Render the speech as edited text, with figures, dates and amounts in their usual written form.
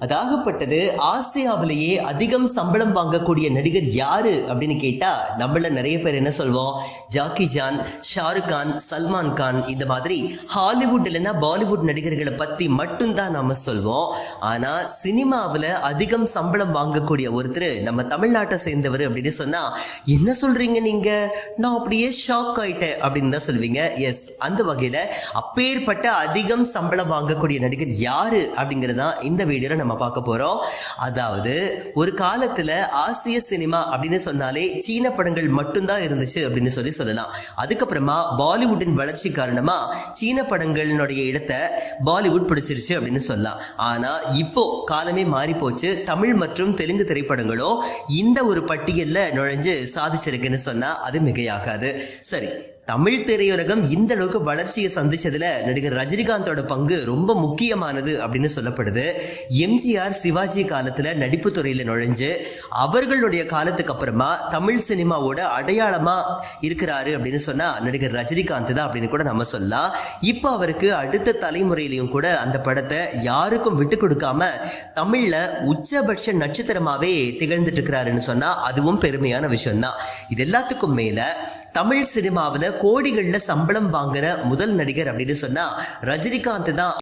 அதாகப்பட்டது ஆசியாவிலேயே அதிகம் சம்பளம் வாங்கக்கூடிய நடிகர் யாரு அப்படின்னு கேட்டா நம்மள நிறைய பேர் என்ன சொல்வோம், ஜாக்கி ஜான், ஷாருக் கான், சல்மான் கான், இந்த மாதிரி ஹாலிவுட் இல்லைன்னா பாலிவுட் நடிகர்களை பத்தி மட்டும்தான் நாம சொல்வோம். ஆனா சினிமாவில் அதிகம் சம்பளம் வாங்கக்கூடிய ஒருத்தர் நம்ம தமிழ்நாட்டை சேர்ந்தவர் அப்படின்னு சொன்னா என்ன சொல்றீங்க நீங்க, நான் அப்படியே ஷாக் ஆயிட்டேன் அப்படின்னு தான் சொல்வீங்க. எஸ், அந்த வகையில அப்பேற்பட்ட அதிகம் சம்பளம் வாங்கக்கூடிய நடிகர் யாரு அப்படிங்கறதா இந்த வீடியோல நம்ம பார்க்க போறோம். அதாவது ஒரு காலத்துல ஆசிய சினிமா அப்படின்னு சொன்னாலே சீன படங்கள் மட்டும்தான் இருந்துச்சு அப்படின்னு சொல்லலாம். அதுக்கப்புறமா பாலிவுட்டின் வளர்ச்சி காரணமா சீன படங்களுடைய இடத்தை பாலிவுட் பிடிச்சிருச்சு அப்படின்னு சொல்லலாம். ஆனா இப்போ காலமே மாறி போச்சு. தமிழ் மற்றும் தெலுங்கு திரைப்படங்களும் இந்த ஒரு பட்டியல்ல நுழைஞ்சு சாதிச்சிருக்குன்னு சொன்னா அது மிகையாகாது. சரி, தமிழ் திரையுலகம் இந்த அளவுக்கு வளர்ச்சியை சந்திச்சதுல நடிகர் ரஜினிகாந்தோட பங்கு ரொம்ப முக்கியமானது அப்படின்னு சொல்லப்படுது. எம்ஜிஆர் சிவாஜி காலத்துல நடிப்பு துறையில நுழைஞ்சு அவர்களுடைய காலத்துக்கு அப்புறமா தமிழ் சினிமாவோட அடையாளமா இருக்கிறாரு அப்படின்னு சொன்னா நடிகர் ரஜினிகாந்த் தான் அப்படின்னு கூட நம்ம சொல்லலாம். இப்போ அவருக்கு அடுத்த தலைமுறையிலையும் கூட அந்த படத்தை யாருக்கும் விட்டு கொடுக்காம தமிழ்ல உச்சபட்ச நட்சத்திரமாவே திகழ்ந்துட்டு இருக்கிறாருன்னு சொன்னா அதுவும் பெருமையான விஷயம்தான். இது எல்லாத்துக்கும் மேல தமிழ் சினிமாவில் கோடிகள்ல சம்பளம் வாங்குற முதல் நடிகர் அப்படின்னு சொன்னா ரஜினிகாந்த் தான்